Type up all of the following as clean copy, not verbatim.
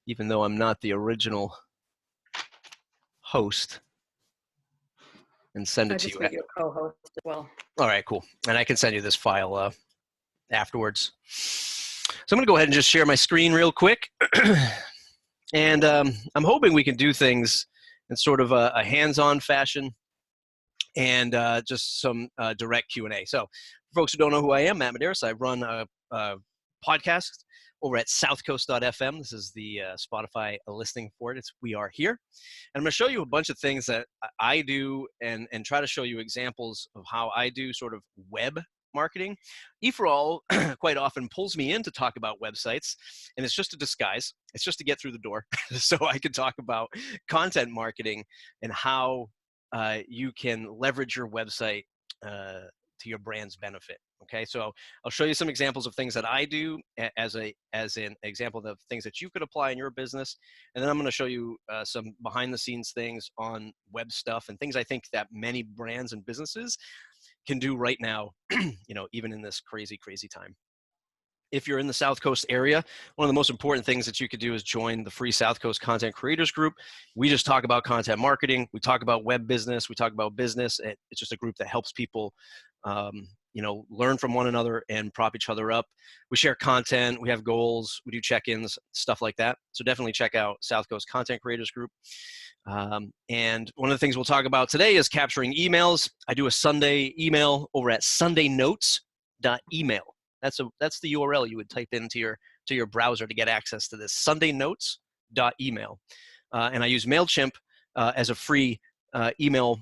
even though I'm not the original host, and send it to you. I just made you a co-host as well. All right, cool. And I can send you this file afterwards. So I'm going to go ahead and just share my screen real quick. And I'm hoping we can do things in sort of a hands-on fashion and just some direct Q&A. So for folks who don't know who I am, Matt Medeiros. I run a podcast over at southcoast.fm. This is the Spotify listing for it. It's We Are Here. And I'm going to show you a bunch of things that I do and try to show you examples of how I do sort of web marketing. eForAll quite often pulls me in to talk about websites, and it's just a disguise. It's just to get through the door so I can talk about content marketing and how you can leverage your website to your brand's benefit. Okay, so I'll show you some examples of things that I do as an example of things that you could apply in your business, and then I'm going to show you some behind the scenes things on web stuff and things I think that many brands and businesses can do right now, even in this crazy time. If you're in the South Coast area, one of the most important things that you could do is join the free South Coast Content Creators Group. We just talk about content marketing. We talk about web business. We talk about business. It's just a group that helps people, learn from one another and prop each other up. We share content. We have goals. We do check-ins, stuff like that. So definitely check out South Coast Content Creators Group. And one of the things we'll talk about today is capturing emails. I do a Sunday email over at sundaynotes.email. That's the URL you would type into your browser to get access to this, sundaynotes.email. And I use MailChimp as a free email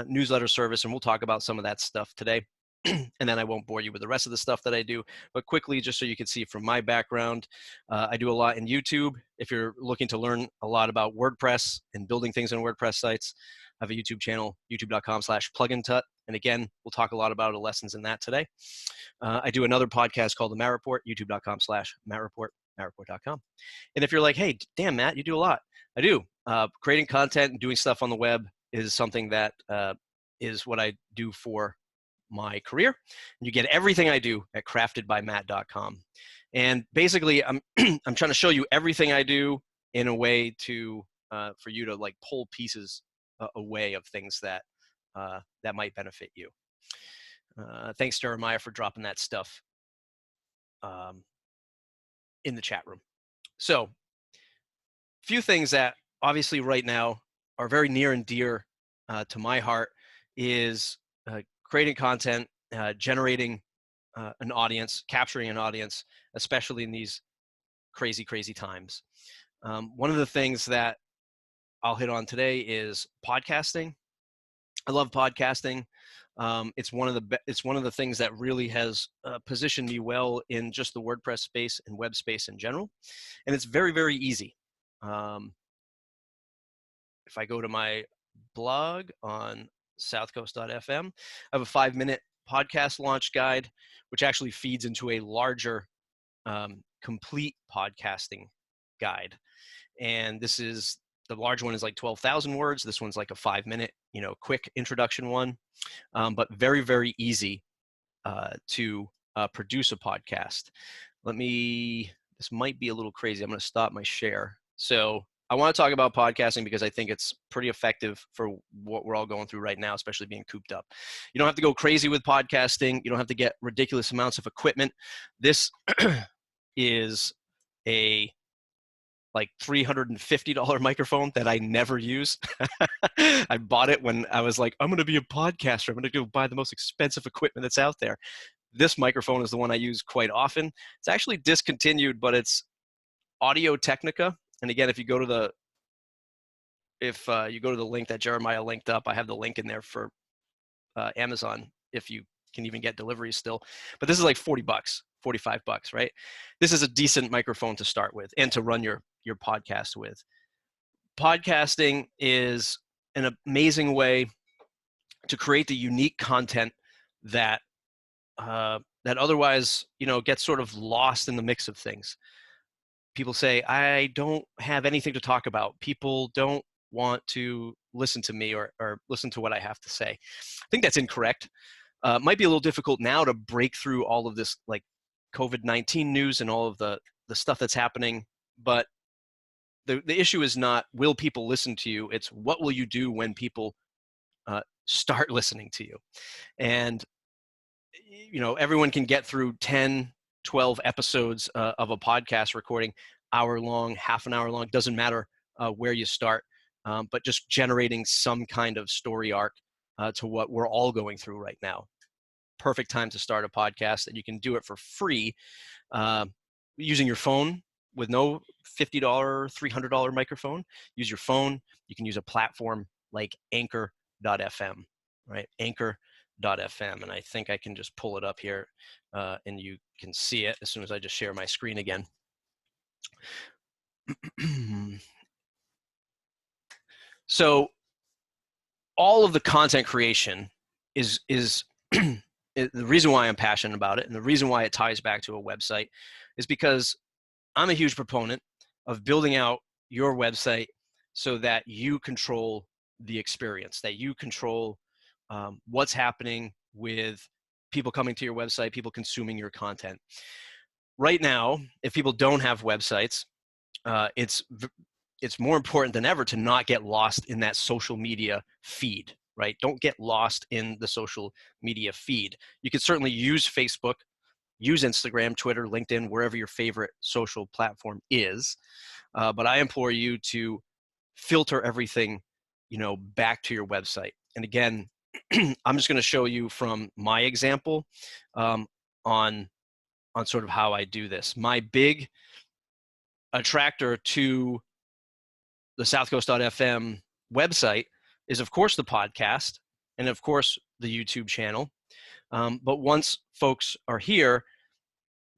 newsletter service, and we'll talk about some of that stuff today. And then I won't bore you with the rest of the stuff that I do, but quickly, just so you can see from my background, I do a lot in YouTube. If you're looking to learn a lot about WordPress and building things on WordPress sites, I have a YouTube channel, youtube.com/plugintut. And again, we'll talk a lot about the lessons in that today. I do another podcast called The Matt Report, youtube.com/MattReport, MattReport.com. And if you're like, hey, damn, Matt, you do a lot. I do. Creating content and doing stuff on the web is something that is what I do for my career. You get everything I do at craftedbymatt.com. And basically, I'm I'm trying to show you everything I do in a way to for you to like pull pieces away of things that that might benefit you. Thanks, Jeremiah, for dropping that stuff in the chat room. So, a few things that obviously right now are very near and dear to my heart is creating content, generating an audience, capturing an audience, especially in these crazy times. One of the things that I'll hit on today is podcasting. I love podcasting. It's one of the things that really has positioned me well in just the WordPress space and web space in general, and it's very easy. If I go to my blog on southcoast.fm, I have a 5-minute podcast launch guide, which actually feeds into a larger complete podcasting guide. And this is, the large one is like 12,000 words. This one's like a 5-minute, quick introduction one, but very easy to produce a podcast. This might be a little crazy. I'm going to stop my share. So I want to talk about podcasting because I think it's pretty effective for what we're all going through right now, especially being cooped up. You don't have to go crazy with podcasting. You don't have to get ridiculous amounts of equipment. This is a like $350 microphone that I never use. I bought it when I was like, I'm going to be a podcaster. I'm going to go buy the most expensive equipment that's out there. This microphone is the one I use quite often. It's actually discontinued, but it's Audio Technica. And again, if you go to the link that Jeremiah linked up, I have the link in there for Amazon if you can even get deliveries still. But this is like $40, $45, right? This is a decent microphone to start with and to run your podcast with. Podcasting is an amazing way to create the unique content that otherwise, gets sort of lost in the mix of things. People say, I don't have anything to talk about. People don't want to listen to me or listen to what I have to say. I think that's incorrect. Might be a little difficult now to break through all of this like COVID-19 news and all of the stuff that's happening. But the issue is not will people listen to you, it's what will you do when people start listening to you. And everyone can get through 10, 12 episodes of a podcast recording, hour long, half an hour long, doesn't matter where you start, but just generating some kind of story arc to what we're all going through right now. Perfect time to start a podcast, and you can do it for free using your phone with no $50, $300 microphone. Use your phone. You can use a platform like Anchor.fm, right? Anchor.fm. And I think I can just pull it up here and you can see it as soon as I just share my screen again. So all of the content creation is the reason why I'm passionate about it, and the reason why it ties back to a website is because I'm a huge proponent of building out your website so that you control the experience, that you control what's happening with people coming to your website, people consuming your content. Right now, if people don't have websites, it's more important than ever to not get lost in that social media feed, right? Don't get lost in the social media feed. You can certainly use Facebook, use Instagram, Twitter, LinkedIn, wherever your favorite social platform is. But I implore you to filter everything, back to your website. And again, I'm just going to show you from my example on sort of how I do this. My big attractor to the southcoast.fm website is, of course, the podcast and, of course, the YouTube channel. But once folks are here,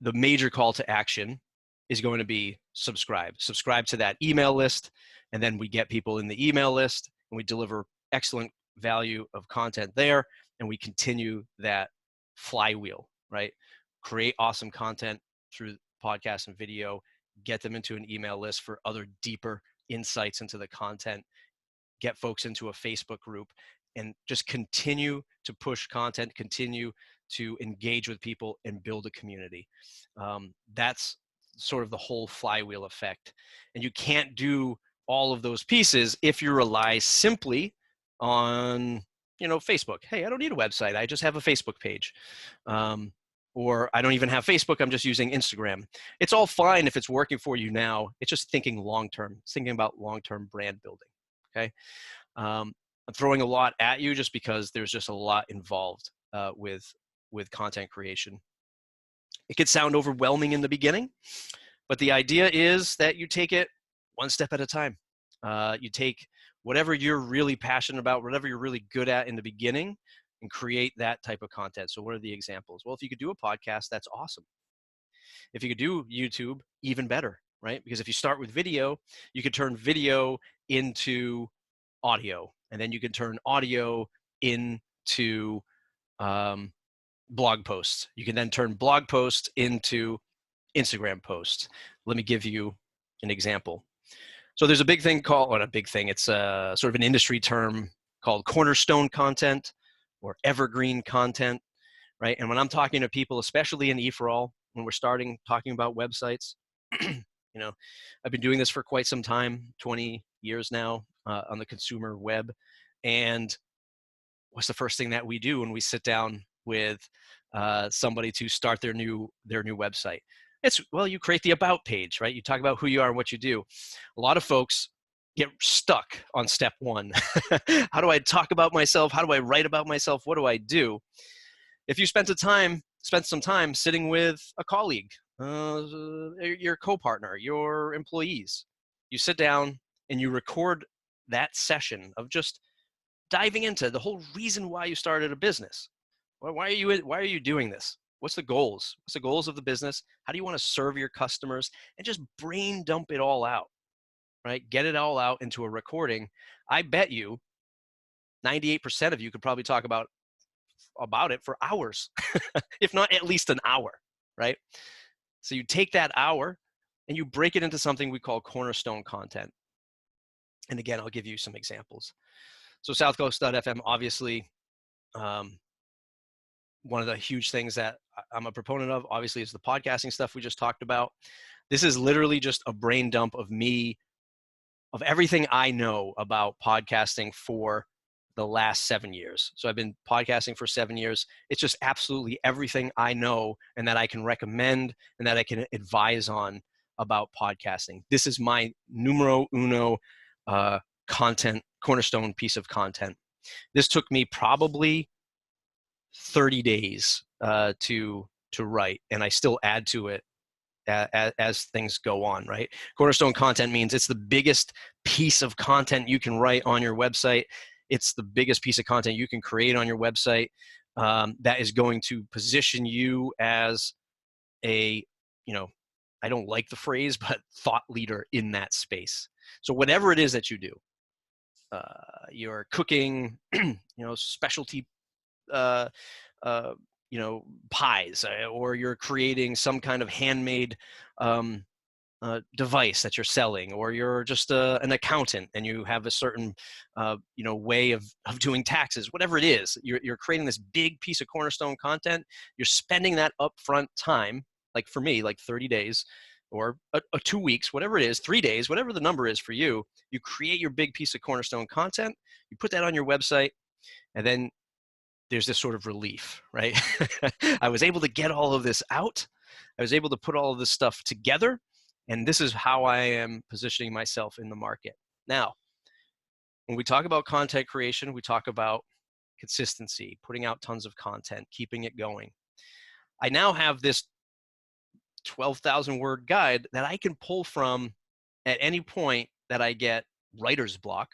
the major call to action is going to be subscribe to that email list. And then we get people in the email list and we deliver excellent value of content there. And we continue that flywheel, right? Create awesome content through podcast and video, get them into an email list for other deeper insights into the content, get folks into a Facebook group, and just continue to push content, continue to engage with people and build a community. That's sort of the whole flywheel effect. And you can't do all of those pieces if you rely simply on, Facebook. Hey, I don't need a website. I just have a Facebook page. Or I don't even have Facebook. I'm just using Instagram. It's all fine if it's working for you now. It's just thinking long-term, thinking about long-term brand building. Okay. I'm throwing a lot at you just because there's just a lot involved with content creation. It could sound overwhelming in the beginning, but the idea is that you take it one step at a time. You take whatever you're really passionate about, whatever you're really good at in the beginning, and create that type of content. So what are the examples? Well, if you could do a podcast, that's awesome. If you could do YouTube, even better, right? Because if you start with video, you could turn video into audio, and then you can turn audio into blog posts. You can then turn blog posts into Instagram posts. Let me give you an example. So there's a big thing called, well, not a big thing, it's sort of an industry term called cornerstone content or evergreen content, right? And when I'm talking to people, especially in E4All, when we're starting talking about websites, I've been doing this for quite some time, 20 years now on the consumer web. And what's the first thing that we do when we sit down with somebody to start their new website? Well, you create the about page, right? You talk about who you are and what you do. A lot of folks get stuck on step one. How do I talk about myself? How do I write about myself? What do I do? If you spent some time sitting with a colleague, your co-partner, your employees, you sit down and you record that session of just diving into the whole reason why you started a business. Why are you doing this? What's the goals? What's the goals of the business? How do you want to serve your customers? And just brain dump it all out, right? Get it all out into a recording. I bet you 98% of you could probably talk about it for hours, if not at least an hour, right? So you take that hour and you break it into something we call cornerstone content. And again, I'll give you some examples. So southcoast.fm, obviously, one of the huge things that I'm a proponent of, obviously, is the podcasting stuff we just talked about. This is literally just a brain dump of me of everything I know about podcasting for the last 7 years. So I've been podcasting for 7 years. It's just absolutely everything I know and that I can recommend and that I can advise on about podcasting. This is my numero uno content, cornerstone piece of content. This took me probably 30 days to write, and I still add to it as things go on, right? Cornerstone content means it's the biggest piece of content you can write on your website. It's the biggest piece of content you can create on your website that is going to position you as a, I don't like the phrase, but thought leader in that space. So whatever it is that you do, you're cooking, specialty uh, pies, or you're creating some kind of handmade device that you're selling, or you're just an accountant and you have a certain way of doing taxes. Whatever it is, you're creating this big piece of cornerstone content. You're spending that upfront time, like for me, like 30 days or 2 weeks, whatever it is, 3 days, whatever the number is for you. You create your big piece of cornerstone content, you put that on your website, and then there's this sort of relief, right? I was able to get all of this out. I was able to put all of this stuff together. And this is how I am positioning myself in the market. Now, when we talk about content creation, we talk about consistency, putting out tons of content, keeping it going. I now have this 12,000 word guide that I can pull from at any point that I get writer's block.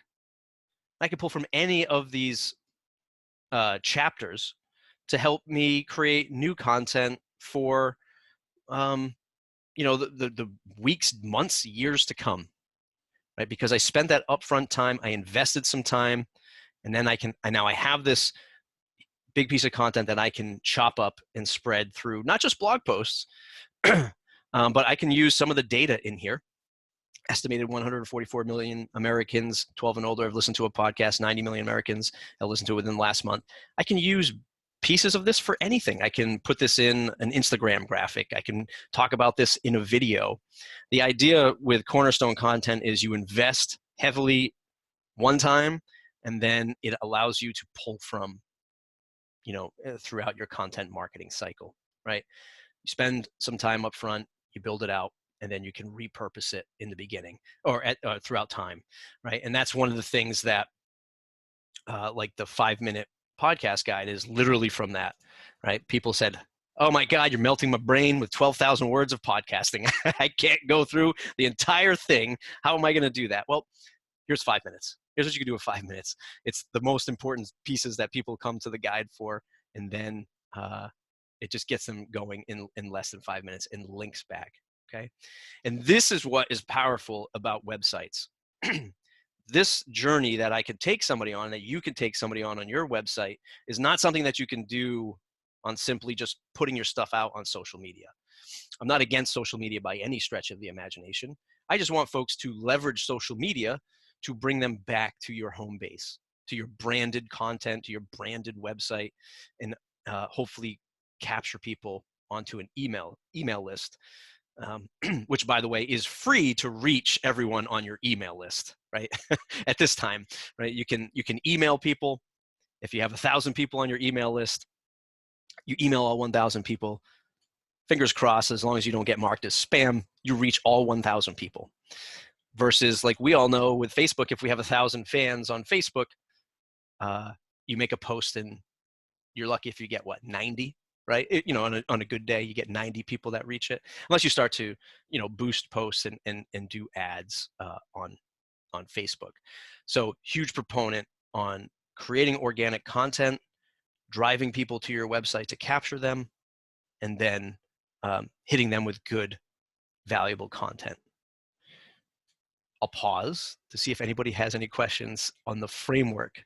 I can pull from any of these chapters to help me create new content for the weeks, months, years to come, right? Because I spent that upfront time, I invested some time, and then I have this big piece of content that I can chop up and spread through not just blog posts, but I can use some of the data in here. Estimated 144 million Americans, 12 and older, have listened to a podcast. 90 million Americans have listened to it within the last month. I can use pieces of this for anything. I can put this in an Instagram graphic. I can talk about this in a video. The idea with cornerstone content is you invest heavily one time, and then it allows you to pull from, throughout your content marketing cycle, right? You spend some time up front, you build it out, and then you can repurpose it in the beginning or throughout time, right? And that's one of the things that, like the 5-minute podcast guide is literally from that, right? People said, oh my God, you're melting my brain with 12,000 words of podcasting. I can't go through the entire thing. How am I going to do that? Well, here's 5 minutes. Here's what you can do in 5 minutes. It's the most important pieces that people come to the guide for. And then it just gets them going in less than 5 minutes and links back. Okay. And this is what is powerful about websites. This journey that I could take somebody on, that you can take somebody on your website, is not something that you can do on simply just putting your stuff out on social media. I'm not against social media by any stretch of the imagination. I just want folks to leverage social media to bring them back to your home base, to your branded content, to your branded website, and hopefully capture people onto an email list. Which, by the way, is free to reach everyone on your email list, right? At this time, right? You can email people. If you have 1,000 people on your email list, you email all 1,000 people. Fingers crossed, as long as you don't get marked as spam, you reach all 1,000 people. Versus, like we all know with Facebook, if we have 1,000 fans on Facebook, you make a post and you're lucky if you get 90. Right? On a good day, you get 90 people that reach it, unless you start to, boost posts and do ads on Facebook. So huge proponent on creating organic content, driving people to your website to capture them, and then hitting them with good, valuable content. I'll pause to see if anybody has any questions on the framework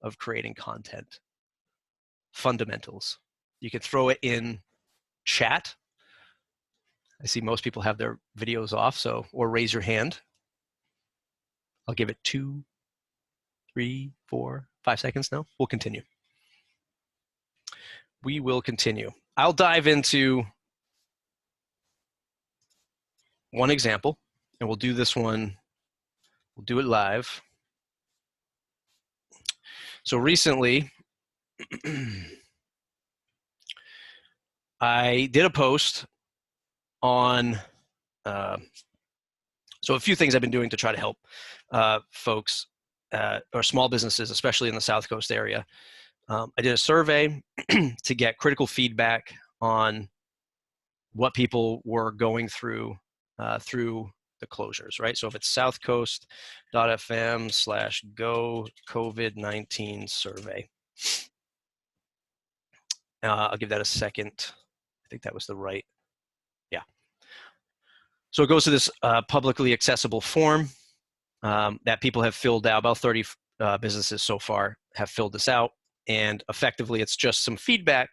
of creating content. Fundamentals. You can throw it in chat. I see most people have their videos off, or raise your hand. I'll give it 2, 3, 4, 5 seconds now. We'll continue. We will continue. I'll dive into one example, and we'll do this one We'll do it live. So recently, I did a post on, so a few things I've been doing to try to help folks or small businesses, especially in the South Coast area. I did a survey to get critical feedback on what people were going through through the closures, right? So if it's southcoast.fm/go COVID-19 survey. I'll give that a second. I think that was the right, yeah. So it goes to this publicly accessible form that people have filled out. About 30 businesses so far have filled this out. And effectively, it's just some feedback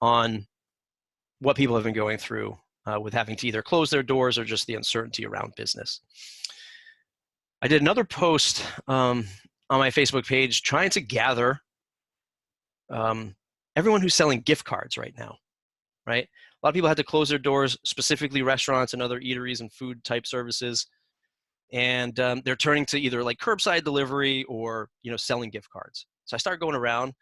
on what people have been going through with having to either close their doors or just the uncertainty around business. I did another post on my Facebook page trying to gather everyone who's selling gift cards right now, right? A lot of people had to close their doors, specifically restaurants and other eateries and food type services. And they're turning to either like curbside delivery or, selling gift cards. So I started going around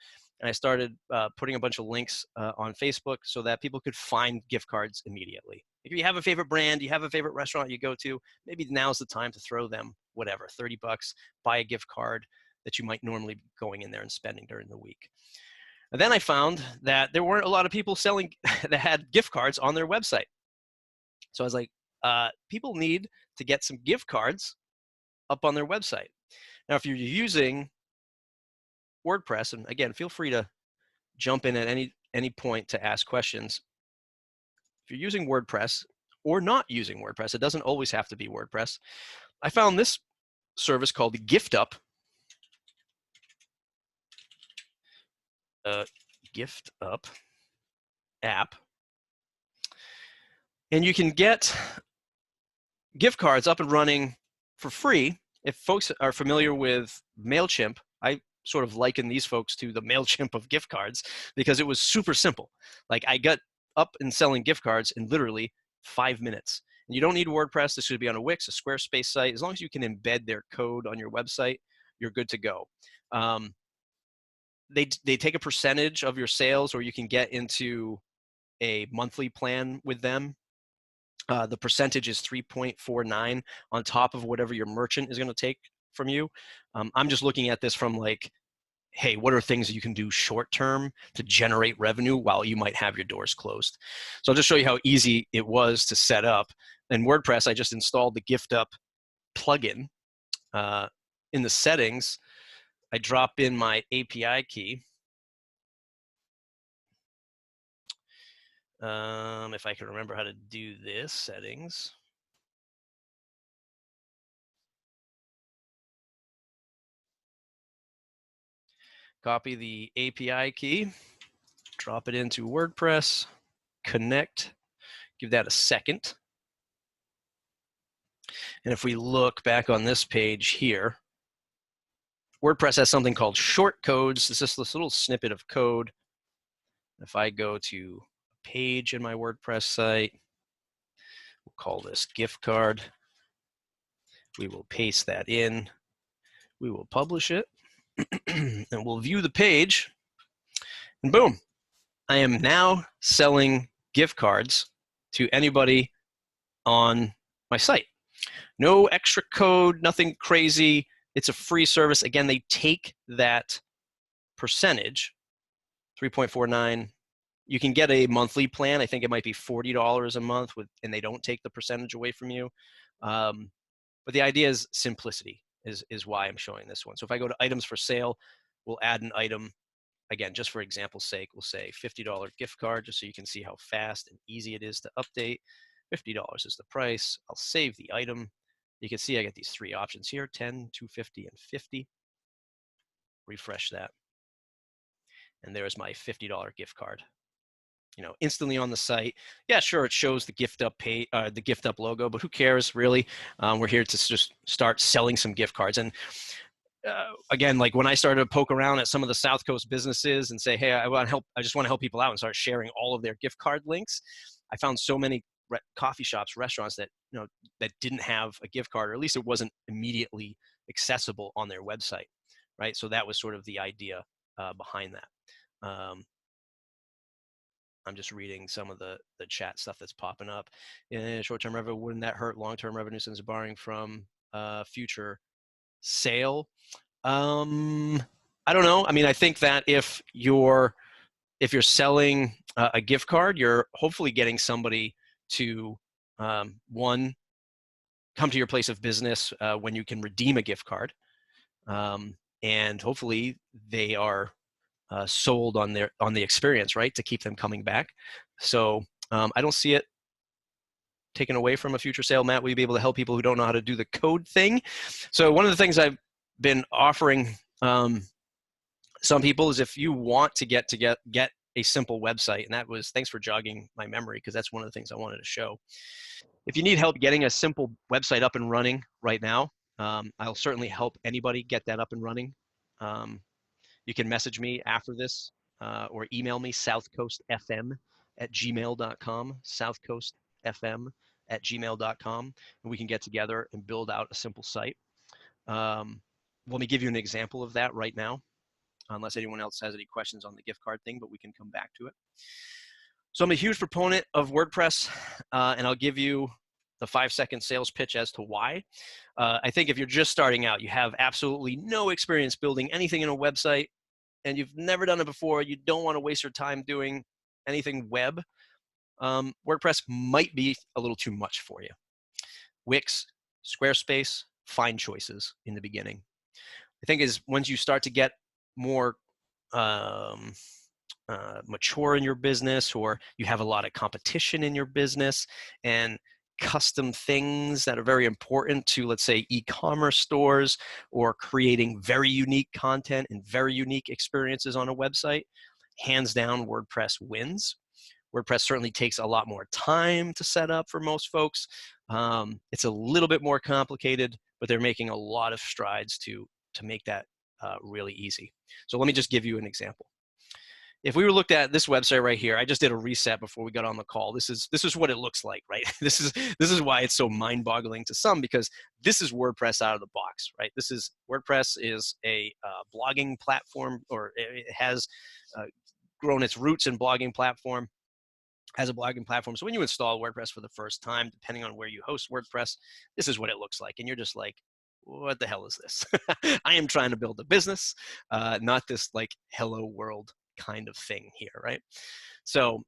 and I started putting a bunch of links on Facebook so that people could find gift cards immediately. If you have a favorite brand, you have a favorite restaurant you go to, maybe now's the time to throw them, whatever, 30 bucks, buy a gift card that you might normally be going in there and spending during the week. And then I found that there weren't a lot of people selling that had gift cards on their website. So I was like, people need to get some gift cards up on their website. Now, if you're using WordPress, and again, feel free to jump in at any point to ask questions. If you're using WordPress or not using WordPress, it doesn't always have to be WordPress. I found this service called the GiftUp. GiftUp app. And you can get gift cards up and running for free. If folks are familiar with MailChimp, I sort of liken these folks to the MailChimp of gift cards because it was super simple. Like I got up and selling gift cards in literally 5 minutes. And you don't need WordPress. This should be on a Wix, a Squarespace site. As long as you can embed their code on your website, you're good to go. They take a percentage of your sales, or you can get into a monthly plan with them. The percentage is 3.49 on top of whatever your merchant is going to take from you. I'm just looking at this from like, hey, what are things that you can do short term to generate revenue while you might have your doors closed? So I'll just show you how easy it was to set up. In WordPress, I just installed the GiftUp plugin. In the settings, I drop in my API key. If I can remember how to do this, settings. Copy the API key, drop it into WordPress, connect, give that a second. And if we look back on this page here, WordPress has something called short codes. It's just this little snippet of code. If I go to a page in my WordPress site, we'll call this gift card. We will paste that in. We will publish it. And we'll view the page. And boom, I am now selling gift cards to anybody on my site. No extra code, nothing crazy. It's a free service. Again, they take that percentage, 3.49. You can get a monthly plan. I think it might be $40 a month, and they don't take the percentage away from you. But the idea is simplicity is why I'm showing this one. So if I go to items for sale, we'll add an item. Again, just for example's sake, we'll say $50 gift card, just so you can see how fast and easy it is to update. $50 is the price. I'll save the item. You can see I get these three options here, 10, 250, and 50. Refresh that. And there's my $50 gift card. Instantly on the site. Yeah, sure, it shows the GiftUp pay, the GiftUp logo, but who cares, really? We're here to just start selling some gift cards. And again, like when I started to poke around at some of the South Coast businesses and say, hey, I want to help, I just want to help people out, and start sharing all of their gift card links, I found so many coffee shops, restaurants that, you know, that didn't have a gift card, or at least it wasn't immediately accessible on their website, right? So that was sort of the idea behind that. I'm just reading some of the chat stuff that's popping up. Short-term revenue, wouldn't that hurt long-term revenue since borrowing from future sale? I don't know. I mean, I think that if you're selling a gift card, you're hopefully getting somebody to one, come to your place of business when you can redeem a gift card, and hopefully they are sold on the experience, right, to keep them coming back. So I don't see it taken away from a future sale. Matt, will you be able to help people who don't know how to do the code thing? So one of the things I've been offering some people is, if you want to get a simple website, and that was, thanks for jogging my memory, because that's one of the things I wanted to show. If you need help getting a simple website up and running right now, I'll certainly help anybody get that up and running. You can message me after this or email me, southcoastfm@gmail.com, southcoastfm@gmail.com, and we can get together and build out a simple site. Let me give you an example of that right now, unless anyone else has any questions on the gift card thing, but we can come back to it. So I'm a huge proponent of WordPress, and I'll give you the 5-second sales pitch as to why. I think if you're just starting out, you have absolutely no experience building anything in a website, and you've never done it before, you don't want to waste your time doing anything web, WordPress might be a little too much for you. Wix, Squarespace, fine choices in the beginning. I think is once you start to get more mature in your business, or you have a lot of competition in your business and custom things that are very important to, let's say, e-commerce stores, or creating very unique content and very unique experiences on a website, hands down, WordPress wins. WordPress certainly takes a lot more time to set up for most folks. It's a little bit more complicated, but they're making a lot of strides to make that really easy. So let me just give you an example. If we were looked at this website right here, I just did a reset before we got on the call. This is what it looks like, right? This is why it's so mind-boggling to some, because this is WordPress out of the box, right? WordPress is a blogging platform, or it has grown its roots in blogging platform. As a blogging platform. So when you install WordPress for the first time, depending on where you host WordPress, this is what it looks like. And you're just like, what the hell is this? I am trying to build a business, not this like hello world kind of thing here, right? So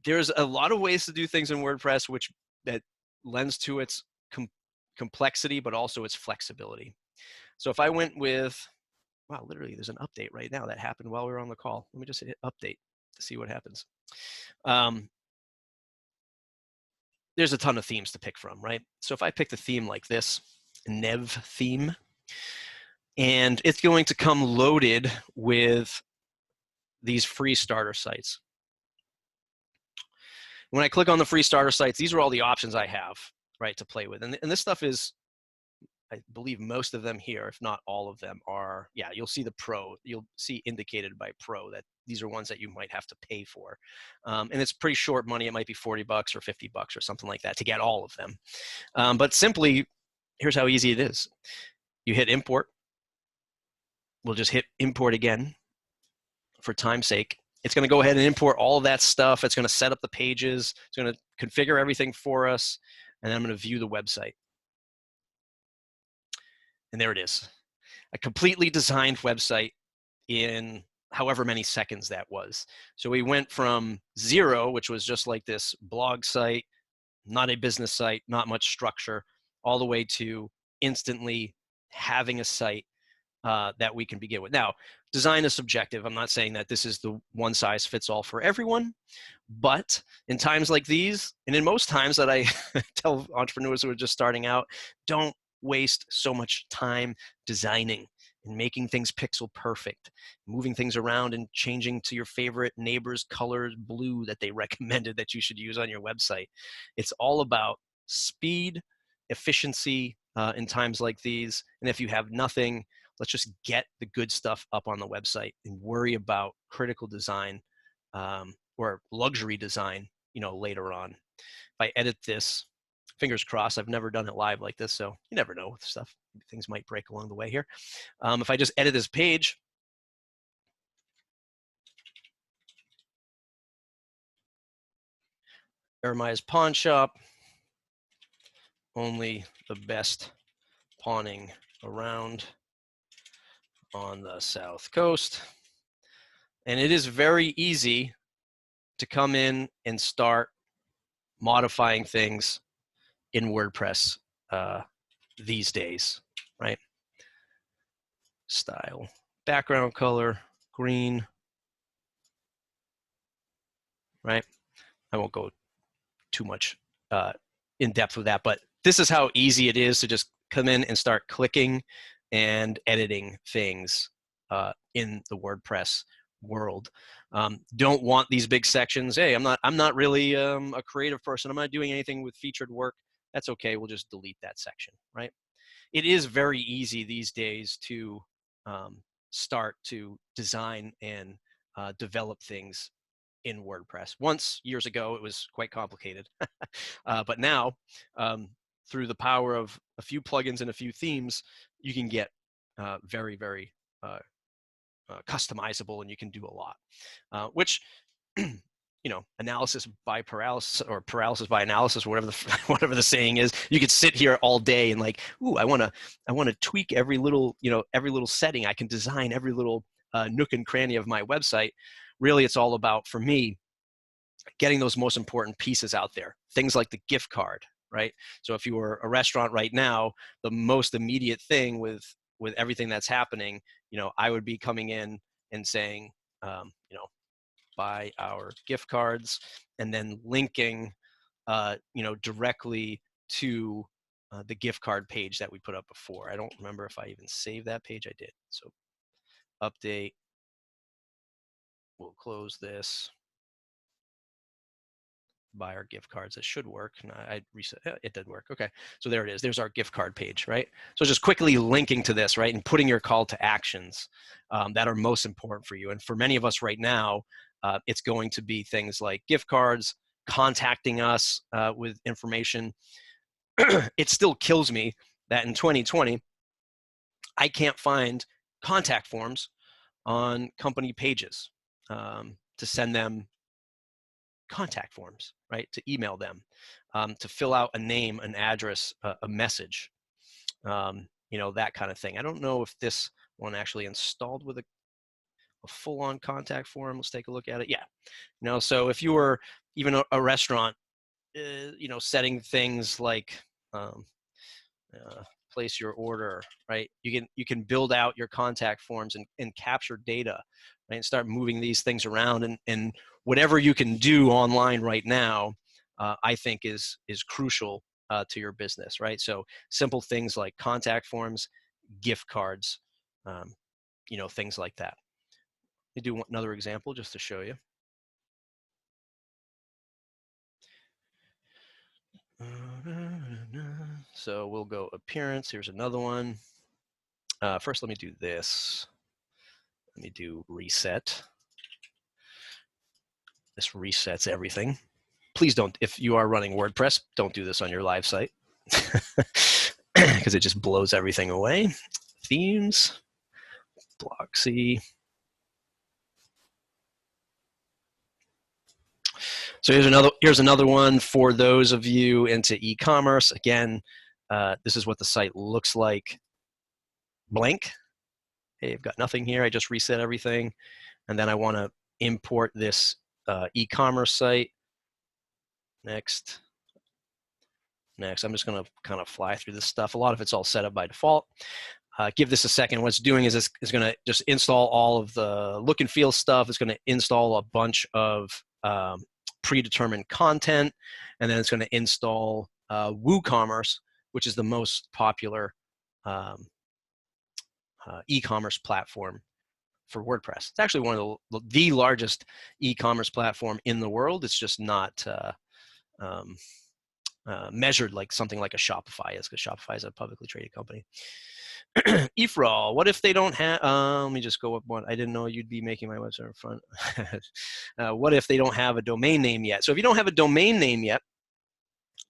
there's a lot of ways to do things in WordPress, that lends to its complexity, but also its flexibility. So if I went with, wow, literally there's an update right now that happened while we were on the call. Let me just hit update to see what happens. There's a ton of themes to pick from, right? So if I pick the theme like this, Nev theme, and it's going to come loaded with these free starter sites. When I click on the free starter sites, these are all the options I have, right, to play with. And this stuff is, I believe most of them here, if not all of them, are, yeah, you'll see the pro, you'll see indicated by pro that these are ones that you might have to pay for. And it's pretty short money. It might be $40 or $50 or something like that to get all of them. But simply, here's how easy it is. You hit import. We'll just hit import again for time's sake. It's going to go ahead and import all of that stuff. It's going to set up the pages. It's going to configure everything for us. And then I'm going to view the website. And there it is, a completely designed website in however many seconds that was. So we went from 0, which was just like this blog site, not a business site, not much structure, all the way to instantly having a site that we can begin with. Now, design is subjective. I'm not saying that this is the one size fits all for everyone, but in times like these, and in most times that I tell entrepreneurs who are just starting out, don't waste so much time designing and making things pixel perfect, moving things around and changing to your favorite neighbor's color blue that they recommended that you should use on your website. It's all about speed, efficiency in times like these. And if you have nothing, let's just get the good stuff up on the website and worry about critical design or luxury design, later on. if I edit this, fingers crossed, I've never done it live like this, so you never know with stuff. Things might break along the way here. If I just edit this page, Jeremiah's Pawn Shop, only the best pawning around on the South Coast. And it is very easy to come in and start modifying things in WordPress these days, right? Style, background color, green, right? I won't go too much in depth with that, but this is how easy it is to just come in and start clicking and editing things in the WordPress world. Don't want these big sections. Hey, I'm not really a creative person. I'm not doing anything with featured work. That's okay. We'll just delete that section, right? It is very easy these days to start to design and develop things in WordPress. Once, years ago, it was quite complicated. But now, through the power of a few plugins and a few themes, you can get very, very customizable, and you can do a lot, which, you know, analysis by paralysis, or paralysis by analysis, whatever the whatever the saying is. You could sit here all day and like, ooh, I want to tweak every little, you know, every little setting. I can design every little nook and cranny of my website. Really, it's all about, for me, getting those most important pieces out there. Things like the gift card, right? So if you were a restaurant right now, the most immediate thing with everything that's happening, you know, I would be coming in and saying, you know, buy our gift cards, and then linking, you know, directly to the gift card page that we put up before. I don't remember if I even saved that page. I did. So update. We'll close this. Buy our gift cards. It should work. No, I reset. It did work. Okay. So there it is. There's our gift card page, right? So just quickly linking to this, right? And putting your call to actions that are most important for you. And for many of us right now, it's going to be things like gift cards, contacting us with information. It still kills me that in 2020, I can't find contact forms on company pages to send them contact forms, right? To email them, to fill out a name, an address, a message, you know, that kind of thing. I don't know if this one actually installed with a full-on contact form. Let's take a look at it. Yeah, you know, so if you were even a restaurant, you know, setting things like place your order, right? You can build out your contact forms and capture data, right? And start moving these things around, and whatever you can do online right now, I think is crucial to your business, right? So simple things like contact forms, gift cards, you know, things like that. Let me do another example just to show you. So we'll go appearance. Here's another one. First, let me do this. Let me do reset. This resets everything. Please don't, if you are running WordPress, don't do this on your live site because it just blows everything away. Themes, block C. So here's another one for those of you into e-commerce. Again, this is what the site looks like. Blank. Hey, I've got nothing here. I just reset everything, and then I want to import this e-commerce site. Next. I'm just going to kind of fly through this stuff. A lot of it's all set up by default. Give this a second. What it's doing is it's going to just install all of the look and feel stuff. It's going to install a bunch of predetermined content, and then it's going to install WooCommerce, which is the most popular e-commerce platform for WordPress. It's actually one of the largest e-commerce platform in the world. It's just not measured like something like a Shopify is, because Shopify is a publicly traded company. Ifral, what if they don't have, let me just go up one. I didn't know you'd be making my website in front. What if they don't have a domain name yet? So if you don't have a domain name yet,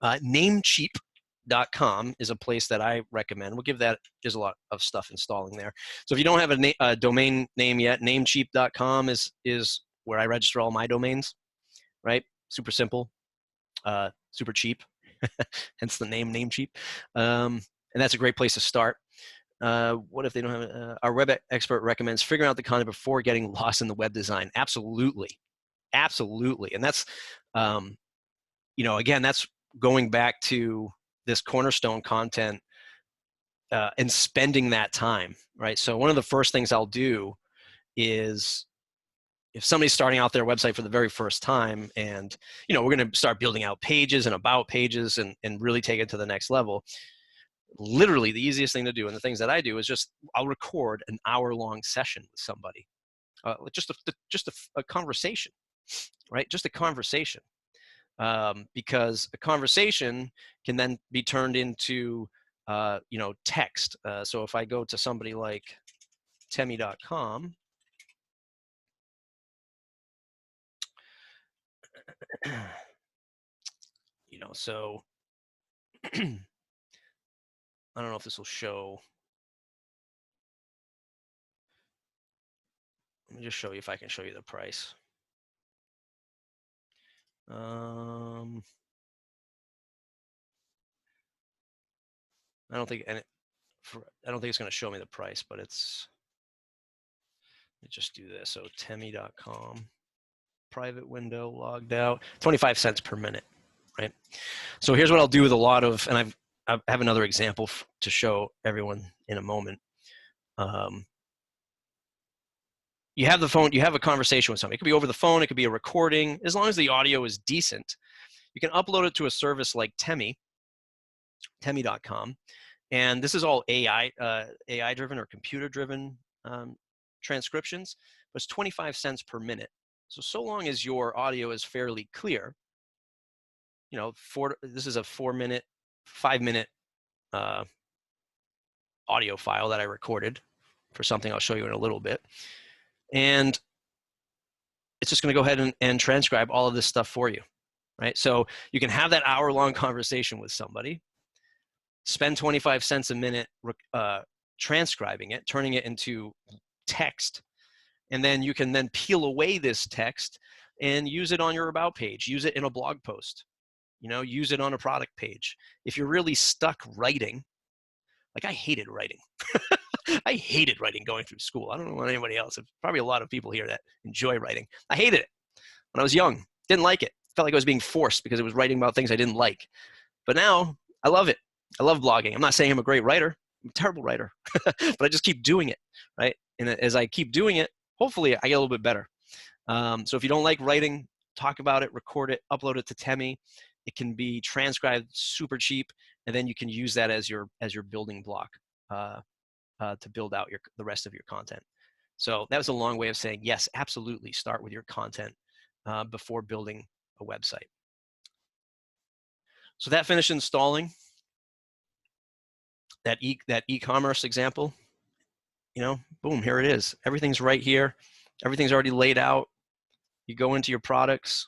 Namecheap.com is a place that I recommend. We'll give that, there's a lot of stuff installing there. So if you don't have a domain name yet, namecheap.com is where I register all my domains, right? Super simple, super cheap, hence the name Namecheap. And that's a great place to start. What if they don't have, our web expert recommends figuring out the content before getting lost in the web design. Absolutely. Absolutely. And that's, again, that's going back to this cornerstone content and spending that time, right? So one of the first things I'll do is, if somebody's starting out their website for the very first time, and we're going to start building out pages and about pages and really take it to the next level, literally the easiest thing to do, and the things that I do, is I'll record an hour-long session with somebody, just a conversation, right? Just a conversation. Because a conversation can then be turned into, text. So if I go to somebody like temi.com, so I don't know if this will show. Let me just show you if I can show you the price. I don't think, I don't think it's going to show me the price, but it's, let me just do this. So temi.com, private window, logged out, 25 cents per minute, right? So here's what I'll do with a lot of, and I have another example to show everyone in a moment. You have the phone, you have a conversation with somebody. It could be over the phone, it could be a recording. As long as the audio is decent, you can upload it to a service like temi.com. And this is all AI driven or computer driven transcriptions, but it's 25 cents per minute. So long as your audio is fairly clear, this is a 5-minute audio file that I recorded for something I'll show you in a little bit. And it's just going to go ahead and transcribe all of this stuff for you, right? So you can have that hour-long conversation with somebody, spend 25 cents a minute transcribing it, turning it into text, and then you can then peel away this text and use it on your about page, use it in a blog post, use it on a product page. If you're really stuck writing, like I hated writing. I hated writing going through school. I don't know about anybody else. There's probably a lot of people here that enjoy writing. I hated it when I was young. Didn't like it. Felt like I was being forced because it was writing about things I didn't like. But now I love it. I love blogging. I'm not saying I'm a great writer. I'm a terrible writer. But I just keep doing it, right? And as I keep doing it, hopefully I get a little bit better. So if you don't like writing, talk about it, record it, upload it to Temi. It can be transcribed super cheap, and then you can use that as your building block to build out the rest of your content. So that was a long way of saying, yes, absolutely, start with your content before building a website. So that finished installing that e-commerce example. Boom, here it is. Everything's right here. Everything's already laid out. You go into your products.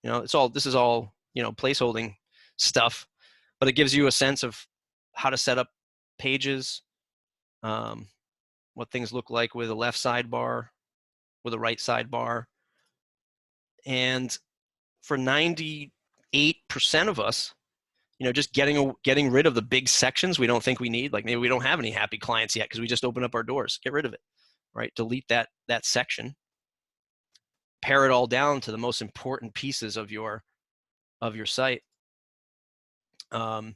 This is all placeholding stuff, but it gives you a sense of how to set up pages, what things look like with a left sidebar, with a right sidebar. And for 98% of us, just getting rid of the big sections we don't think we need, like maybe we don't have any happy clients yet because we just opened up our doors. Get rid of it, right? Delete that section. Pare it all down to the most important pieces of your site. And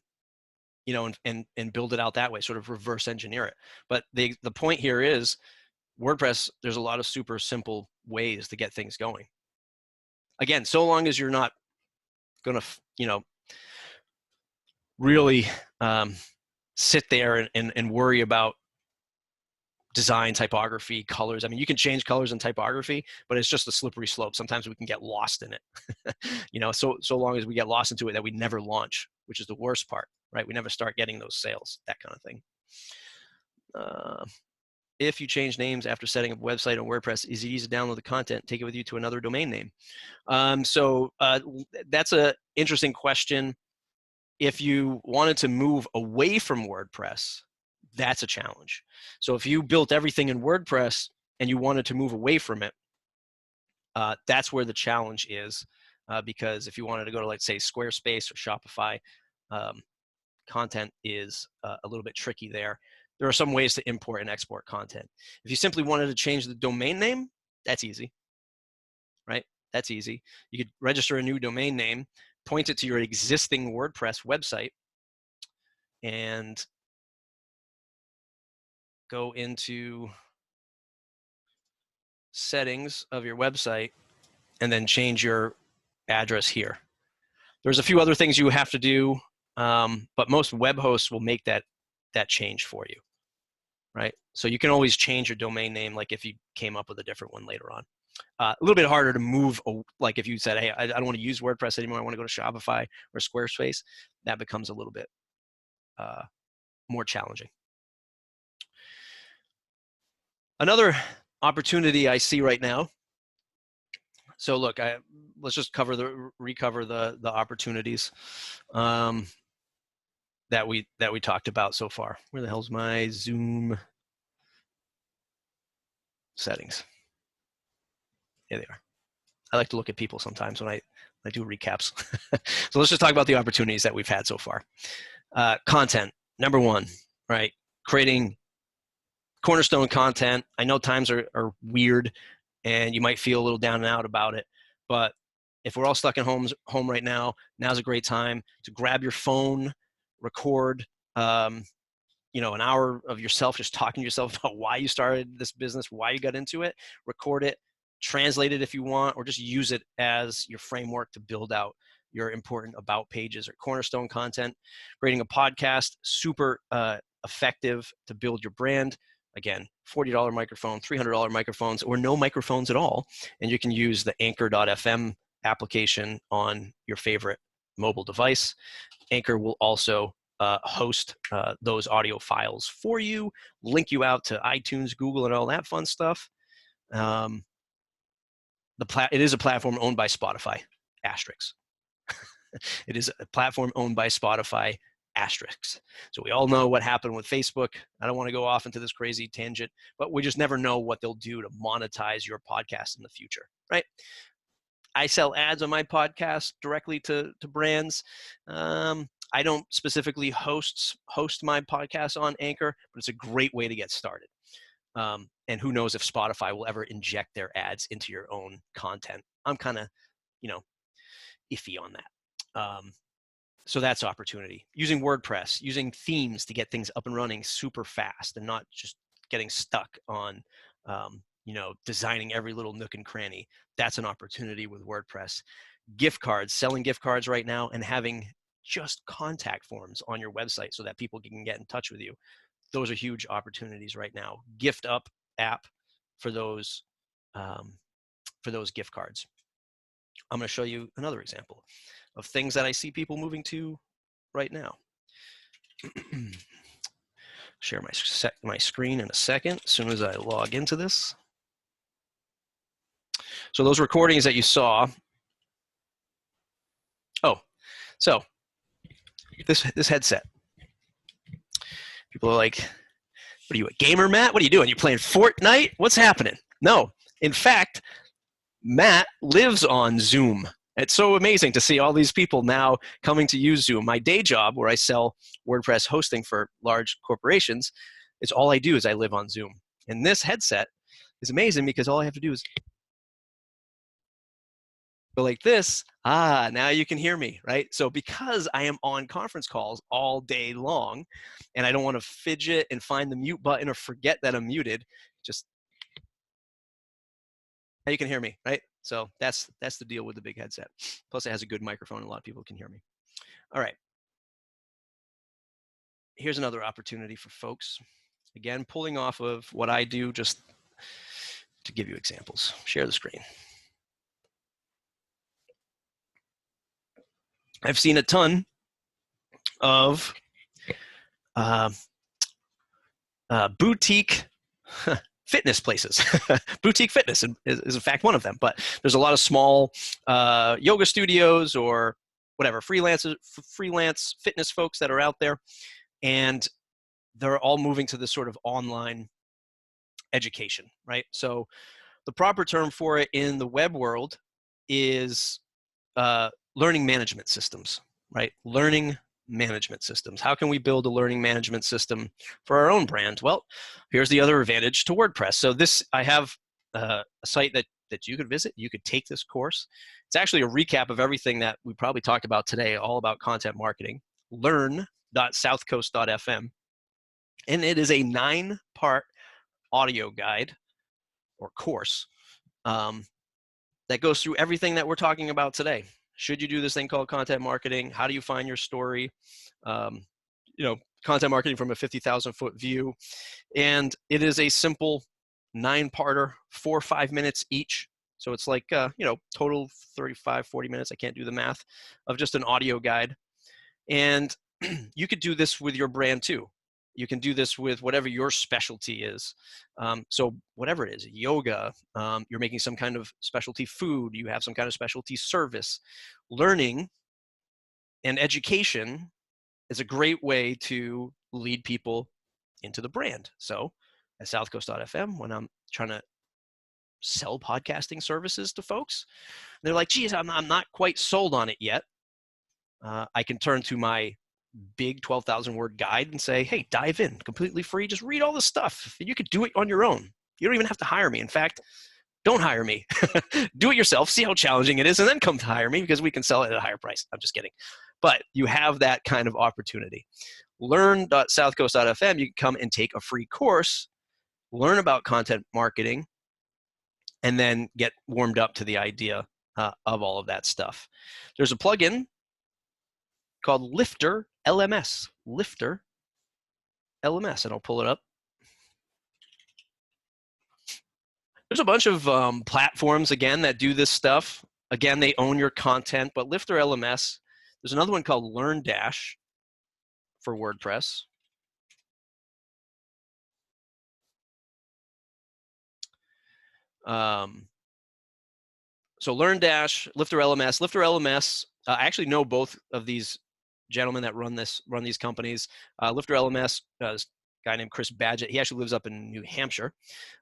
build it out that way, sort of reverse engineer it. But the point here is WordPress, there's a lot of super simple ways to get things going. Again, so long as you're not going to, really sit there and worry about design, typography, colors. I mean, you can change colors and typography, but it's just a slippery slope. Sometimes we can get lost in it. So long as we get lost into it that we never launch, which is the worst part, right? We never start getting those sales, that kind of thing. If you change names after setting up a website on WordPress, is it easy to download the content, take it with you to another domain name? So that's an interesting question. If you wanted to move away from WordPress, that's a challenge. So if you built everything in WordPress and you wanted to move away from it, that's where the challenge is, because if you wanted to go to, let's say, Squarespace or Shopify, content is a little bit tricky there. There are some ways to import and export content. If you simply wanted to change the domain name, that's easy, right? That's easy. You could register a new domain name, point it to your existing WordPress website, and go into settings of your website and then change your address here. There's a few other things you have to do, but most web hosts will make that change for you, right? So you can always change your domain name, like if you came up with a different one later on. A little bit harder to move, like if you said, hey, I don't want to use WordPress anymore, I want to go to Shopify or Squarespace, that becomes a little bit more challenging. Another opportunity I see right now, so look, let's just recover the opportunities that we talked about so far. Where the hell's my Zoom settings? Here they are. I like to look at people sometimes when I do recaps. So let's just talk about the opportunities that we've had so far. Content, number one, right? Creating cornerstone content. I know times are weird and you might feel a little down and out about it, but if we're all stuck at home right now, now's a great time to grab your phone, record, you know, an hour of yourself just talking to yourself about why you started this business, why you got into it, record it, translate it if you want, or just use it as your framework to build out your important about pages or cornerstone content. Creating a podcast, super effective to build your brand. Again, $40 microphone, $300 microphones, or no microphones at all. And you can use the Anchor.fm application on your favorite mobile device. Anchor will also host those audio files for you, link you out to iTunes, Google, and all that fun stuff. It is a platform owned by Spotify, asterisks. It is a platform owned by Spotify, asterisks. So we all know what happened with Facebook. I don't want to go off into this crazy tangent, but we just never know what they'll do to monetize your podcast in the future, right? I sell ads on my podcast directly to brands. I don't specifically host my podcast on Anchor, but it's a great way to get started. And who knows if Spotify will ever inject their ads into your own content. I'm kind of, you know, iffy on that. So that's opportunity. Using WordPress, using themes to get things up and running super fast and not just getting stuck on, you know, designing every little nook and cranny. That's an opportunity with WordPress. Gift cards, selling gift cards right now and having just contact forms on your website so that people can get in touch with you. Those are huge opportunities right now. Gift Up app for those gift cards. I'm going to show you another example of things that I see people moving to right now. Share my screen in a second as soon as I log into this. So those recordings that you saw. Oh, so this headset. People are like, what are you, a gamer, Matt? What are you doing? You playing Fortnite? What's happening? No. In fact, Matt lives on Zoom. It's so amazing to see all these people now coming to use Zoom. My day job, where I sell WordPress hosting for large corporations, it's all I do is I live on Zoom. And this headset is amazing because all I have to do is go like this. Now you can hear me, right? So because I am on conference calls all day long and I don't want to fidget and find the mute button or forget that I'm muted, just now you can hear me, right? So that's the deal with the big headset. Plus it has a good microphone and a lot of people can hear me. All right. Here's another opportunity for folks. Again, pulling off of what I do just to give you examples. Share the screen. I've seen a ton of boutique fitness places. Boutique fitness is in fact one of them, but there's a lot of small yoga studios or whatever, freelance fitness folks that are out there, and they're all moving to this sort of online education, right? So the proper term for it in the web world is learning management systems, right? Learning management systems. How can we build a learning management system for our own brand? Well, here's the other advantage to WordPress. So I have a site that you could visit. You could take this course. It's actually a recap of everything that we probably talked about today, all about content marketing. Learn.southcoast.fm. And it is a 9-part audio guide or course that goes through everything that we're talking about today. Should you do this thing called content marketing? How do you find your story? Content marketing from a 50,000-foot view. And it is a simple 9-parter, 4 or 5 minutes each. So it's like, total 35, 40 minutes. I can't do the math of just an audio guide. And you could do this with your brand too. You can do this with whatever your specialty is. So whatever it is, yoga, you're making some kind of specialty food, you have some kind of specialty service. Learning and education is a great way to lead people into the brand. So at southcoast.fm, when I'm trying to sell podcasting services to folks, they're like, geez, I'm not quite sold on it yet. I can turn to my big 12,000 word guide and say, hey, dive in, completely free. Just read all the stuff. You could do it on your own. You don't even have to hire me. In fact, don't hire me. Do it yourself. See how challenging it is, and then come to hire me because we can sell it at a higher price. I'm just kidding. But you have that kind of opportunity. Learn.southcoast.fm. You can come and take a free course, learn about content marketing, and then get warmed up to the idea of all of that stuff. There's a plugin called Lifter LMS. Lifter LMS, and I'll pull it up. There's a bunch of platforms, again, that do this stuff. Again, they own your content, but Lifter LMS. There's another one called LearnDash for WordPress. So LearnDash, Lifter LMS. Lifter LMS, I actually know both of these gentlemen that run these companies. Lifter LMS, this guy named Chris Badgett, he actually lives up in New Hampshire,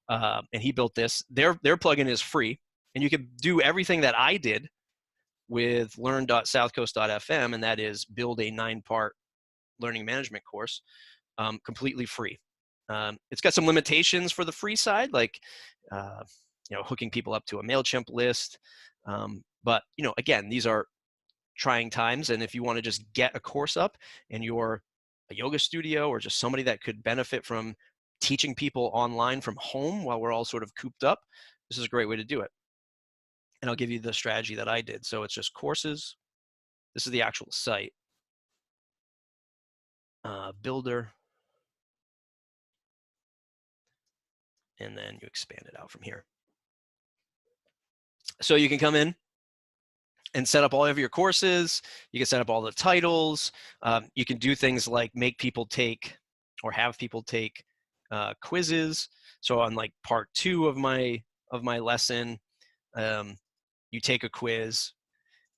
and he built this. Their plugin is free, and you can do everything that I did with learn.southcoast.fm, and that is build a 9-part learning management course completely free. It's got some limitations for the free side, like hooking people up to a MailChimp list. But again, these are trying times, and if you want to just get a course up and you're a yoga studio or just somebody that could benefit from teaching people online from home while we're all sort of cooped up, this is a great way to do it. And I'll give you the strategy that I did. So it's just courses. This is the actual site. Builder. And then you expand it out from here. So you can come in and set up all of your courses. You can set up all the titles. You can do things like make people take or have people take quizzes. So on like part 2 of my lesson, you take a quiz,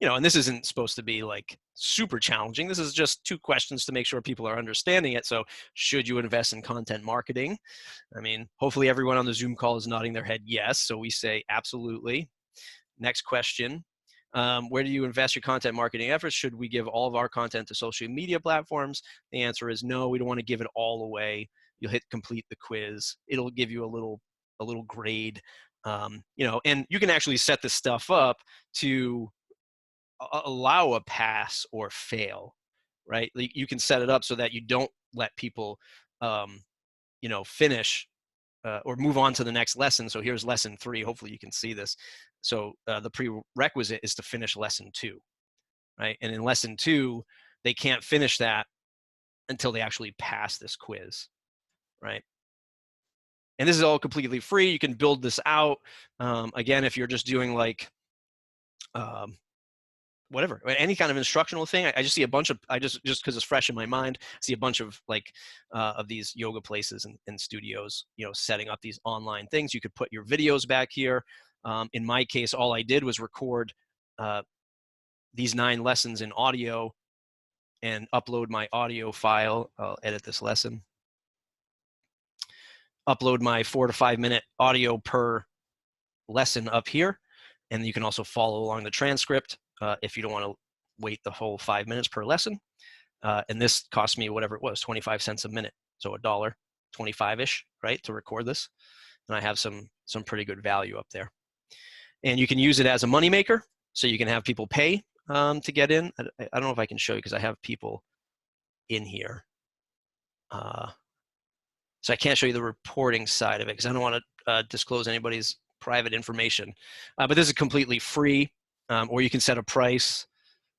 and this isn't supposed to be like super challenging. This is just 2 questions to make sure people are understanding it. So should you invest in content marketing? I mean, hopefully everyone on the Zoom call is nodding their head yes. So we say absolutely. Next question. Where do you invest your content marketing efforts? Should we give all of our content to social media platforms? The answer is no. We don't want to give it all away. You'll hit complete the quiz. It'll give you a little grade, and you can actually set this stuff up to allow a pass or fail, right? You can set it up so that you don't let people, finish or move on to the next lesson. So here's lesson 3. Hopefully you can see this. So the prerequisite is to finish lesson 2, right? And in lesson 2, they can't finish that until they actually pass this quiz, right? And this is all completely free. You can build this out. Again, if you're just doing like, whatever, any kind of instructional thing, I just see a bunch of, just because it's fresh in my mind, I see a bunch of like of these yoga places and studios, setting up these online things. You could put your videos back here. In my case, all I did was record these 9 lessons in audio and upload my audio file. I'll edit this lesson. Upload my 4 to 5 minute audio per lesson up here. And you can also follow along the transcript if you don't want to wait the whole 5 minutes per lesson. And this cost me whatever it was, 25 cents a minute. So $1.25-ish, right, to record this. And I have some pretty good value up there. And you can use it as a moneymaker. So you can have people pay to get in. I don't know if I can show you because I have people in here. So I can't show you the reporting side of it because I don't want to disclose anybody's private information. But this is completely free, or you can set a price.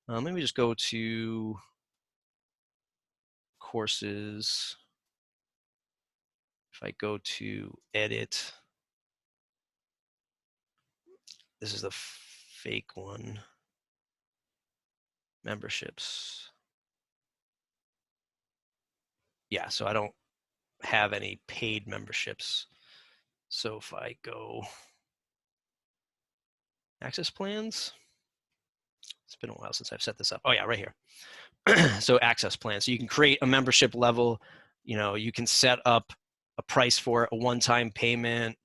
Let me just go to courses. If I go to edit, this is the fake one. Memberships. Yeah, so I don't have any paid memberships. So if I go access plans, it's been a while since I've set this up. Oh yeah, right here. So access plan. So you can create a membership level. You can set up a price for it, a one-time payment,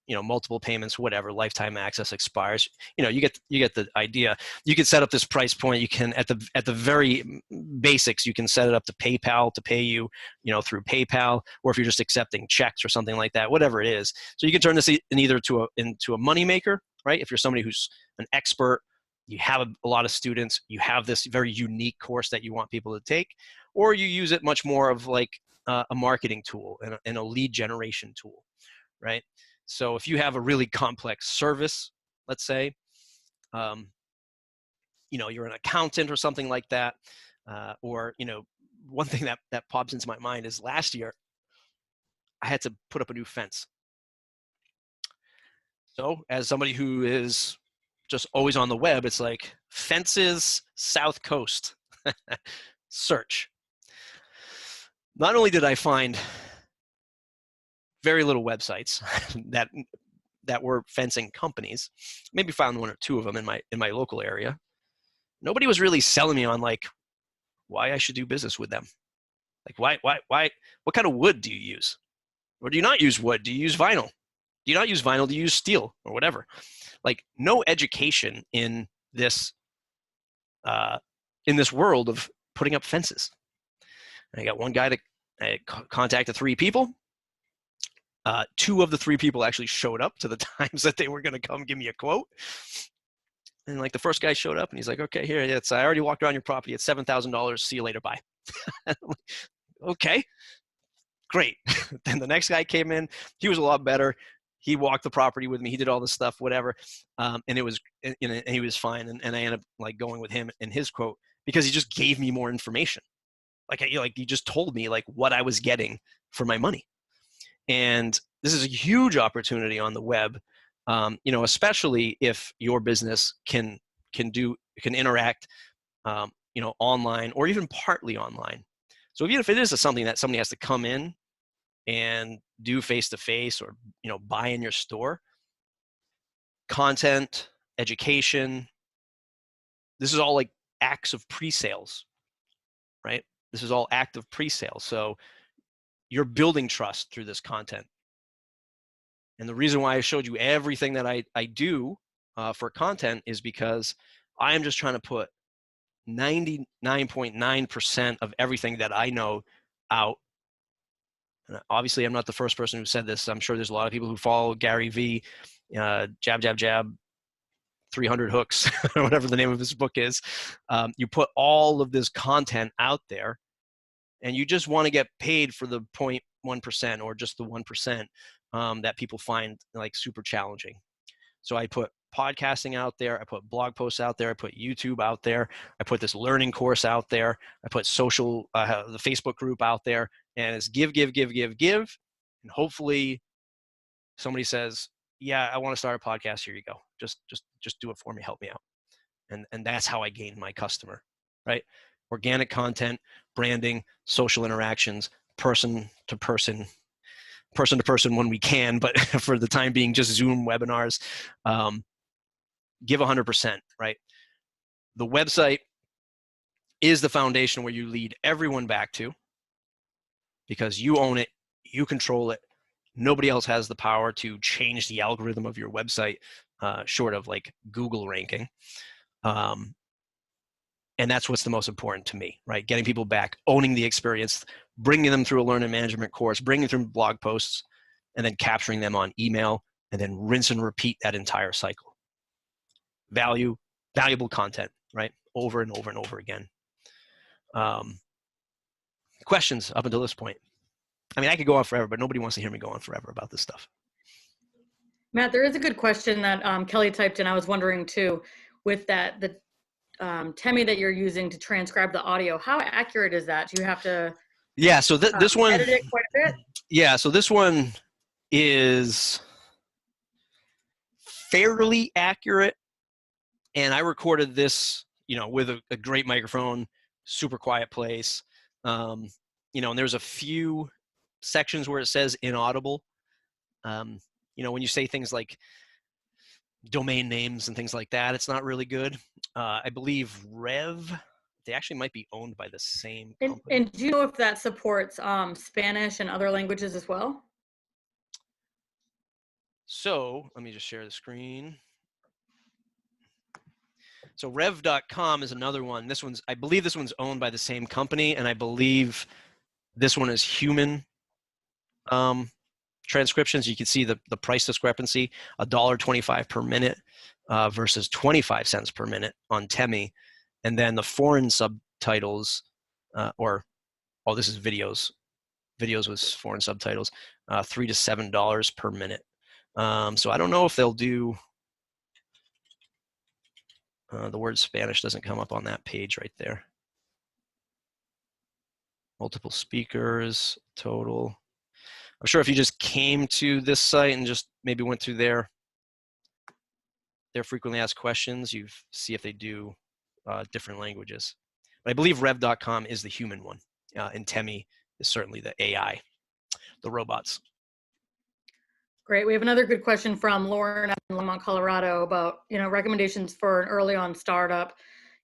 multiple payments, whatever. Lifetime access expires. You get the idea. You can set up this price point. You can at the very basics, you can set it up to PayPal to pay you, through PayPal, or if you're just accepting checks or something like that, whatever it is. So you can turn this into a money maker, right? If you're somebody who's an expert, you have a lot of students, you have this very unique course that you want people to take, or you use it much more of like a marketing tool and a lead generation tool, right? So if you have a really complex service, let's say, you're an accountant or something like that, or one thing that pops into my mind is last year I had to put up a new fence. So as somebody who is just always on the web, it's like fences South Coast search. Not only did I find very little websites that were fencing companies, maybe found 1 or 2 of them in my local area. Nobody was really selling me on like why I should do business with them. Like why what kind of wood do you use? Or do you not use wood? Do you use vinyl? Do you not use vinyl? Do you use steel or whatever? Like no education in this world of putting up fences. And I got one guy I contacted 3 people. 2 of the 3 people actually showed up to the times that they were going to come give me a quote. And like the first guy showed up and he's like, okay, here, I already walked around your property. It's $7,000. See you later. Bye. Okay, great. Then the next guy came in. He was a lot better. He walked the property with me. He did all this stuff, whatever. And he was fine. And I ended up like going with him and his quote because he just gave me more information. Like he just told me like what I was getting for my money. And this is a huge opportunity on the web, especially if your business can interact, online or even partly online. So even if it is something that somebody has to come in and do face-to-face or, buy in your store, content, education, this is all like acts of pre-sales, right? This is all active pre-sales. So you're building trust through this content. And the reason why I showed you everything that I do for content is because I am just trying to put 99.9% of everything that I know out. And obviously, I'm not the first person who said this. I'm sure there's a lot of people who follow Gary V, jab, jab, jab, 300 hooks, or whatever the name of his book is. You put all of this content out there, and you just want to get paid for the 0.1% or just the 1% that people find like super challenging. So I put podcasting out there. I put blog posts out there. I put YouTube out there. I put this learning course out there. I put the Facebook group out there, and it's give. And hopefully somebody says, yeah, I want to start a podcast. Here you go. Just do it for me. Help me out. And that's how I gain my customer, right? Organic content, branding, social interactions, person to person when we can, but for the time being, just Zoom webinars. Give 100%, right? the website is the foundation where you lead everyone back to, because you own it, you control it. Nobody else has the power to change the algorithm of your website, short of like Google ranking. And that's what's the most important to me, right? Getting people back, owning the experience, bringing them through a learning management course, bringing them through blog posts, and then capturing them on email, and then rinse and repeat that entire cycle. Valuable content, right? Over and over and over again. Questions up until this point? I mean, I could go on forever, but nobody wants to hear me go on forever about this stuff. Matt, there is a good question that Kelly typed in. I was wondering too, with that, the Temi that you're using to transcribe the audio, how accurate is that? Do you have to so this one edit it quite a bit? Yeah, so this one is fairly accurate, and I recorded this, with a great microphone, super quiet place, and there's a few sections where it says inaudible. When you say things like domain names and things like that, it's not really good. I believe Rev, they actually might be owned by the same company. And do you know if that supports Spanish and other languages as well? So let me just share the screen. So rev.com is another one. I believe this one's owned by the same company, and I believe this one is human transcriptions. You can see the price discrepancy, $1.25 per minute versus 25 cents per minute on Temi. And then the foreign subtitles, this is videos. Videos with foreign subtitles, $3 to $7 per minute. So I don't know if they'll do, the word Spanish doesn't come up on that page right there. Multiple speakers, total. I'm sure if you just came to this site and just maybe went through their frequently asked questions, you see if they do different languages. But I believe rev.com is the human one, and Temi is certainly the AI, the robots. Great. We have another good question from Lauren in Lemont, Colorado about, recommendations for an early on startup,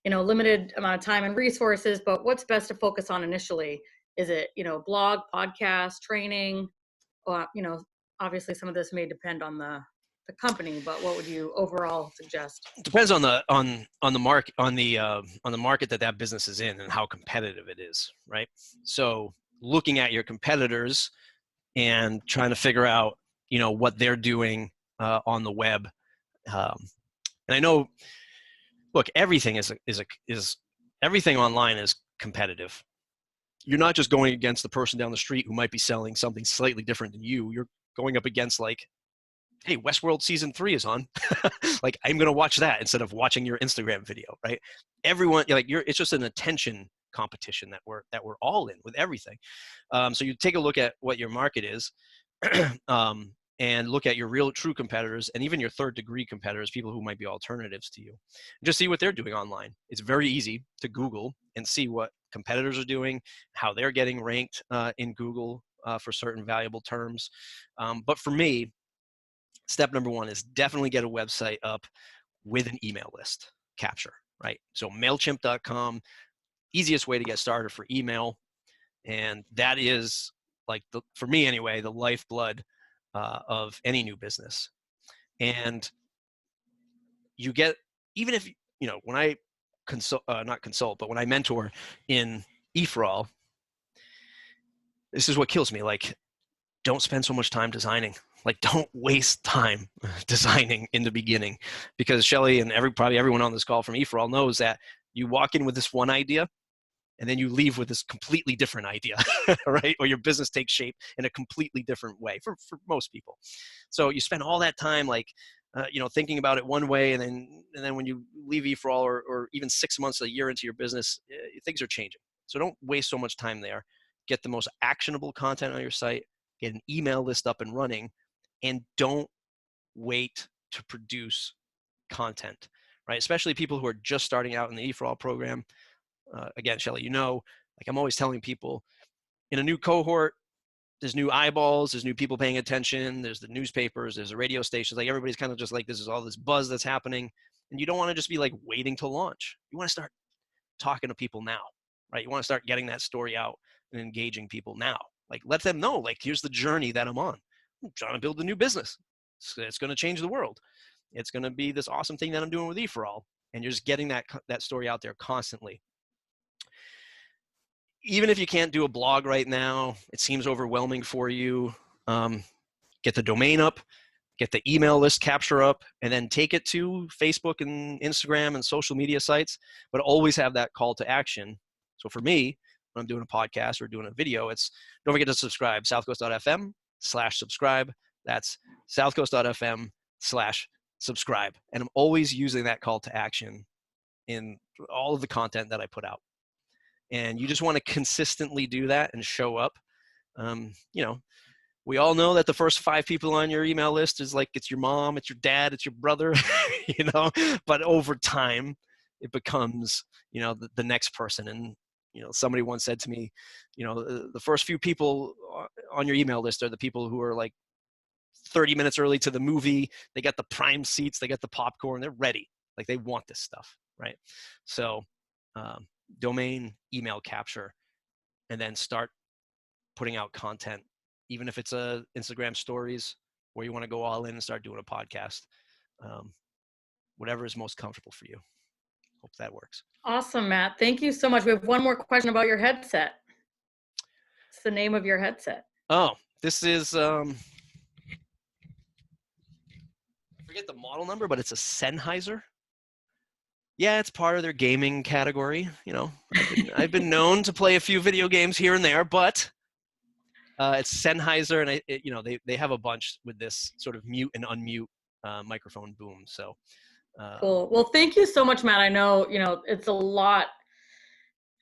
limited amount of time and resources, but what's best to focus on initially? Is it, blog, podcast, training? Obviously some of this may depend on the company, but what would you overall suggest? It depends on the market, on the market that business is in and how competitive it is, right? So looking at your competitors and trying to figure out, what they're doing on the web. And I know, look, everything everything online is competitive. You're not just going against the person down the street who might be selling something slightly different than you. You're going up against like, hey, Westworld season 3 is on. Like, I'm going to watch that instead of watching your Instagram video, right? Everyone, it's just an attention competition that we're all in with everything. So you take a look at what your market is, and look at your real true competitors and even your third degree competitors, people who might be alternatives to you. Just see what they're doing online. It's very easy to Google and see what competitors are doing, how they're getting ranked in Google for certain valuable terms. But for me, step number one is definitely get a website up with an email list capture, right? So MailChimp.com, easiest way to get started for email. And that is, for me anyway, the lifeblood of any new business. And you get, even if, when I not consult, but when I mentor in eFrawl, this is what kills me. Don't spend so much time designing. Don't waste time designing in the beginning, because Shelly and probably everyone on this call from eFrawl knows that you walk in with this one idea and then you leave with this completely different idea, right? Or your business takes shape in a completely different way for most people. So you spend all that time thinking about it one way, and then when you leave eFrawl or even 6 months, a year into your business, things are changing. So don't waste so much time there. Get the most actionable content on your site, get an email list up and running, and don't wait to produce content, right? Especially people who are just starting out in the eFrawl program. Again, Shelly, I'm always telling people, in a new cohort, there's new eyeballs, there's new people paying attention, there's the newspapers, there's the radio stations, everybody's kind of just this is all this buzz that's happening. And you don't want to just be like waiting to launch. You want to start talking to people now, right? You want to start getting that story out and engaging people now. Like, let them know, like, here's the journey that I'm on. I'm trying to build a new business. It's going to change the world. It's going to be this awesome thing that I'm doing with E4All. And you're just getting that story out there constantly. Even if you can't do a blog right now, it seems overwhelming for you, get the domain up, get the email list capture up, and then take it to Facebook and Instagram and social media sites, but always have that call to action. So for me, when I'm doing a podcast or doing a video, it's don't forget to subscribe, southcoast.fm/subscribe. That's southcoast.fm/subscribe. And I'm always using that call to action in all of the content that I put out. And you just want to consistently do that and show up. We all know that the first 5 people on your email list is like, it's your mom, it's your dad, it's your brother, but over time it becomes, the next person. And, somebody once said to me, the first few people on your email list are the people who are like 30 minutes early to the movie. They got the prime seats, they got the popcorn, they're ready. Like, they want this stuff, right? So domain, email capture, and then start putting out content, even if it's Instagram stories where you want to go all in and start doing a podcast. Whatever is most comfortable for you. Hope that works. Awesome, Matt. Thank you so much. We have one more question about your headset. What's the name of your headset? Oh, this is, I forget the model number, but it's a Sennheiser. Yeah, it's part of their gaming category. I've been known to play a few video games here and there, but it's Sennheiser, and they have a bunch with this sort of mute and unmute microphone boom. So cool. Well, thank you so much, Matt. I know it's a lot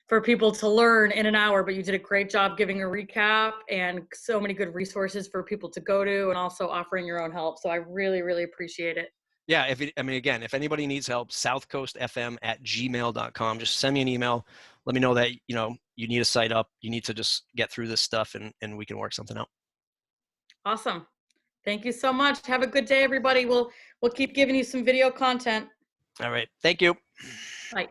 for people to learn in an hour, but you did a great job giving a recap and so many good resources for people to go to, and also offering your own help. So I really, really appreciate it. Yeah, if anybody needs help, southcoastfm@gmail.com. Just send me an email. Let me know that you need a site up. You need to just get through this stuff, and we can work something out. Awesome. Thank you so much. Have a good day, everybody. We'll keep giving you some video content. All right. Thank you. Bye.